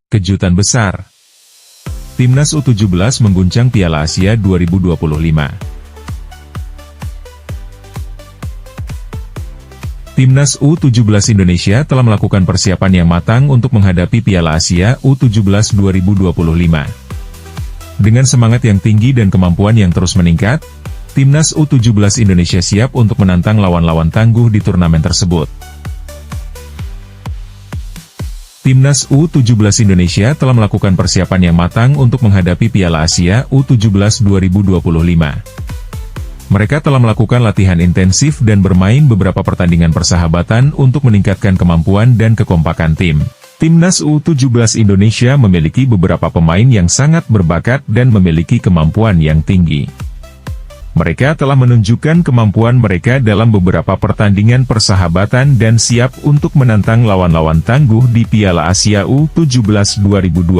Kejutan besar. Timnas U17 mengguncang Piala Asia 2025. Timnas U17 Indonesia telah melakukan persiapan yang matang untuk menghadapi Piala Asia U17 2025. Dengan semangat yang tinggi dan kemampuan yang terus meningkat, Timnas U17 Indonesia siap untuk menantang lawan-lawan tangguh di turnamen tersebut. Timnas U17 Indonesia telah melakukan persiapan yang matang untuk menghadapi Piala Asia U17 2025. Mereka telah melakukan latihan intensif dan bermain beberapa pertandingan persahabatan untuk meningkatkan kemampuan dan kekompakan tim. Timnas U17 Indonesia memiliki beberapa pemain yang sangat berbakat dan memiliki kemampuan yang tinggi. Mereka telah menunjukkan kemampuan mereka dalam beberapa pertandingan persahabatan dan siap untuk menantang lawan-lawan tangguh di Piala Asia U17 2025.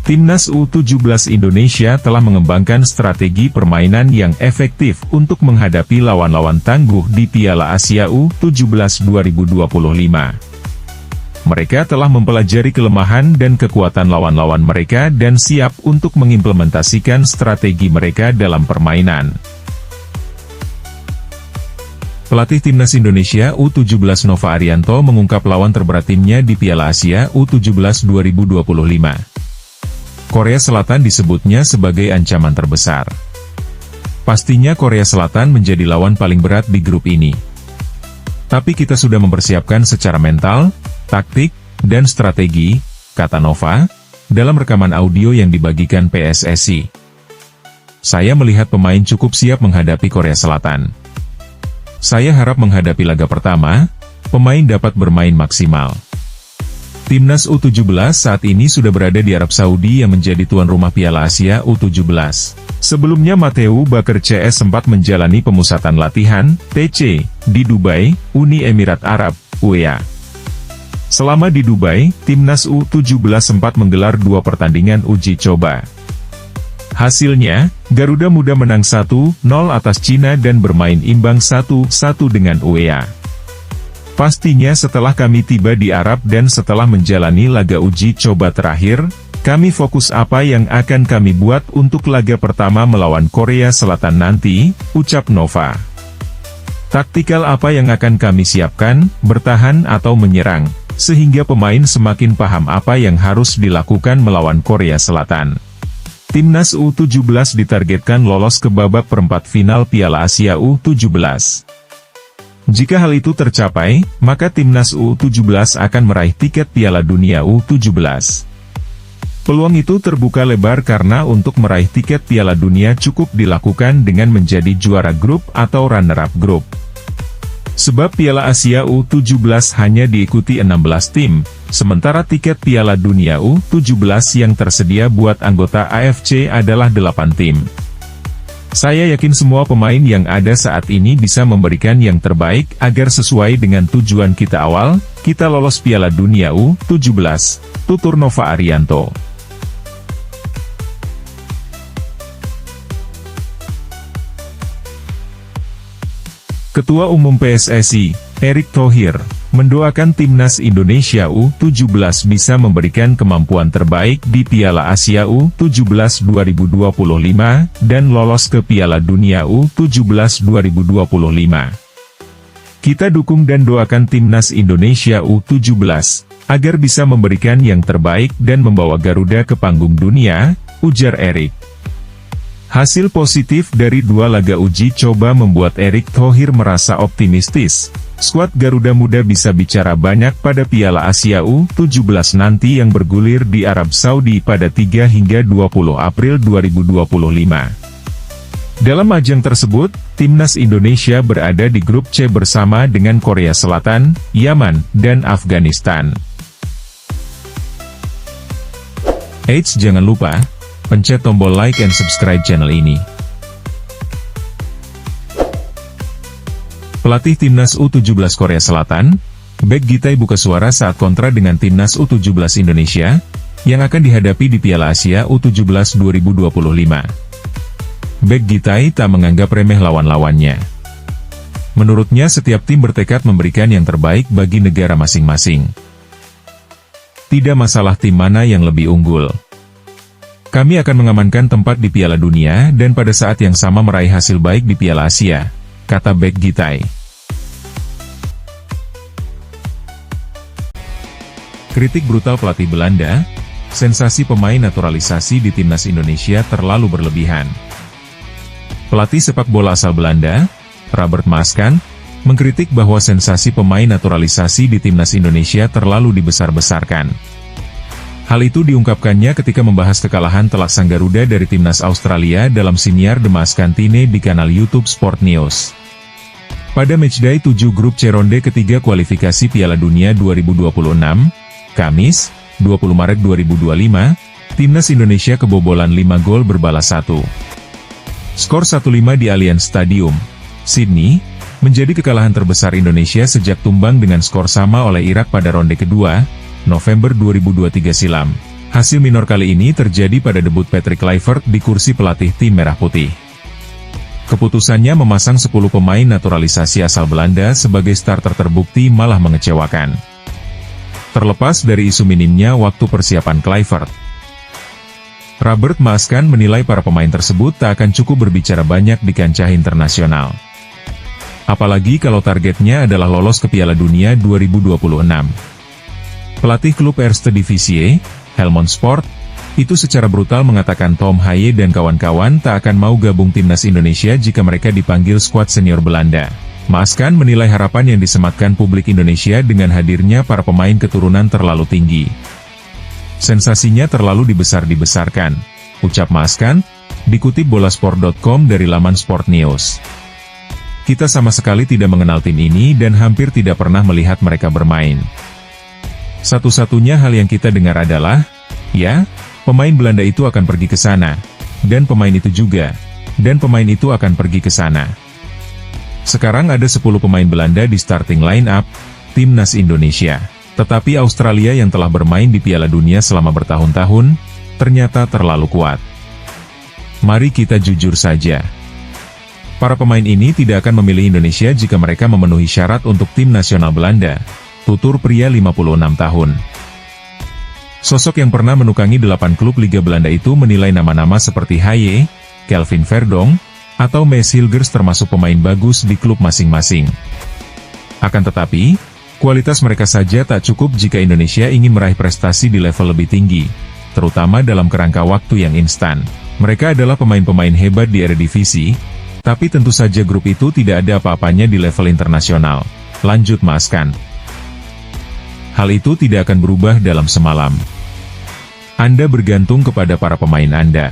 Timnas U17 Indonesia telah mengembangkan strategi permainan yang efektif untuk menghadapi lawan-lawan tangguh di Piala Asia U17 2025. Mereka telah mempelajari kelemahan dan kekuatan lawan-lawan mereka dan siap untuk mengimplementasikan strategi mereka dalam permainan. Pelatih Timnas Indonesia U17 Nova Arianto mengungkap lawan terberat timnya di Piala Asia U17 2025. Korea Selatan disebutnya sebagai ancaman terbesar. Pastinya Korea Selatan menjadi lawan paling berat di grup ini. Tapi kita sudah mempersiapkan secara mental, taktik, dan strategi, kata Nova, dalam rekaman audio yang dibagikan PSSI. Saya melihat pemain cukup siap menghadapi Korea Selatan. Saya harap menghadapi laga pertama, pemain dapat bermain maksimal. Timnas U17 saat ini sudah berada di Arab Saudi yang menjadi tuan rumah Piala Asia U17. Sebelumnya Mateu Bakar CS sempat menjalani pemusatan latihan, TC, di Dubai, Uni Emirat Arab, UEA. Selama di Dubai, Timnas U17 sempat menggelar 2 pertandingan uji coba. Hasilnya, Garuda Muda menang 1-0 atas Cina dan bermain imbang 1-1 dengan UEA. Pastinya setelah kami tiba di Arab dan setelah menjalani laga uji coba terakhir, kami fokus apa yang akan kami buat untuk laga pertama melawan Korea Selatan nanti, ucap Nova. Taktikal apa yang akan kami siapkan, bertahan atau menyerang, sehingga pemain semakin paham apa yang harus dilakukan melawan Korea Selatan. Timnas U17 ditargetkan lolos ke babak perempat final Piala Asia U17. Jika hal itu tercapai, maka Timnas U17 akan meraih tiket Piala Dunia U17. Peluang itu terbuka lebar karena untuk meraih tiket Piala Dunia cukup dilakukan dengan menjadi juara grup atau runner-up grup. Sebab Piala Asia U17 hanya diikuti 16 tim, sementara tiket Piala Dunia U17 yang tersedia buat anggota AFC adalah 8 tim. Saya yakin semua pemain yang ada saat ini bisa memberikan yang terbaik agar sesuai dengan tujuan kita awal, kita lolos Piala Dunia U17, tutur Nova Arianto. Ketua Umum PSSI, Erick Thohir, mendoakan Timnas Indonesia U17 bisa memberikan kemampuan terbaik di Piala Asia U17 2025, dan lolos ke Piala Dunia U17 2025. Kita dukung dan doakan Timnas Indonesia U17, agar bisa memberikan yang terbaik dan membawa Garuda ke panggung dunia, ujar Erick. Hasil positif dari 2 laga uji coba membuat Erick Thohir merasa optimistis. Skuad Garuda Muda bisa bicara banyak pada Piala Asia U17 nanti yang bergulir di Arab Saudi pada 3 hingga 20 April 2025. Dalam ajang tersebut, Timnas Indonesia berada di grup C bersama dengan Korea Selatan, Yaman, dan Afghanistan. Eits, jangan lupa pencet tombol like and subscribe channel ini. Pelatih Timnas U17 Korea Selatan, Baek Gi-tae buka suara saat kontra dengan Timnas U17 Indonesia, yang akan dihadapi di Piala Asia U17 2025. Baek Gi-tae tak menganggap remeh lawan-lawannya. Menurutnya setiap tim bertekad memberikan yang terbaik bagi negara masing-masing. Tidak masalah tim mana yang lebih unggul. Kami akan mengamankan tempat di Piala Dunia dan pada saat yang sama meraih hasil baik di Piala Asia, kata bek Gitai. Kritik brutal pelatih Belanda, sensasi pemain naturalisasi di timnas Indonesia terlalu berlebihan. Pelatih sepak bola asal Belanda, Robert Maaskan, mengkritik bahwa sensasi pemain naturalisasi di timnas Indonesia terlalu dibesar-besarkan. Hal itu diungkapkannya ketika membahas kekalahan telak sang Garuda dari timnas Australia dalam siniar The Maaskantine di kanal YouTube Sport News. Pada matchday 7 grup C ronde ketiga kualifikasi Piala Dunia 2026, Kamis, 20 Maret 2025, timnas Indonesia kebobolan 5 gol berbalas 1. Skor 1-5 di Allianz Stadium, Sydney, menjadi kekalahan terbesar Indonesia sejak tumbang dengan skor sama oleh Irak pada ronde kedua, November 2023 silam. Hasil minor kali ini terjadi pada debut Patrick Kluivert di kursi pelatih tim Merah Putih. Keputusannya memasang 10 pemain naturalisasi asal Belanda sebagai starter terbukti malah mengecewakan. Terlepas dari isu minimnya waktu persiapan Kluivert, Robert Maaskan menilai para pemain tersebut tak akan cukup berbicara banyak di kancah internasional. Apalagi kalau targetnya adalah lolos ke Piala Dunia 2026. Pelatih klub Eerste Divisie, Helmond Sport, itu secara brutal mengatakan Tom Haaien dan kawan-kawan tak akan mau gabung timnas Indonesia jika mereka dipanggil skuad senior Belanda. Maaskan menilai harapan yang disematkan publik Indonesia dengan hadirnya para pemain keturunan terlalu tinggi. Sensasinya terlalu dibesar-dibesarkan, ucap Maaskan, dikutip bolasport.com dari laman Sport News. Kita sama sekali tidak mengenal tim ini dan hampir tidak pernah melihat mereka bermain. Satu-satunya hal yang kita dengar adalah, ya, pemain Belanda itu akan pergi ke sana, dan pemain itu juga, dan pemain itu akan pergi ke sana. Sekarang ada 10 pemain Belanda di starting line-up timnas Indonesia. Tetapi Australia yang telah bermain di Piala Dunia selama bertahun-tahun, ternyata terlalu kuat. Mari kita jujur saja. Para pemain ini tidak akan memilih Indonesia jika mereka memenuhi syarat untuk tim nasional Belanda, tutur pria 56 tahun. Sosok yang pernah menukangi 8 klub Liga Belanda itu menilai nama-nama seperti Haaien, Kelvin Verdonk, atau Mees Hilgers termasuk pemain bagus di klub masing-masing. Akan tetapi, kualitas mereka saja tak cukup jika Indonesia ingin meraih prestasi di level lebih tinggi, terutama dalam kerangka waktu yang instan. Mereka adalah pemain-pemain hebat di Eredivisie, tapi tentu saja grup itu tidak ada apa-apanya di level internasional, lanjut Maaskan. Hal itu tidak akan berubah dalam semalam. Anda bergantung kepada para pemain Anda.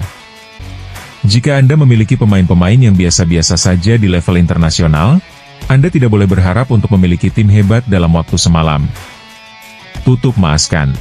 Jika Anda memiliki pemain-pemain yang biasa-biasa saja di level internasional, Anda tidak boleh berharap untuk memiliki tim hebat dalam waktu semalam. Tutup Maaskan.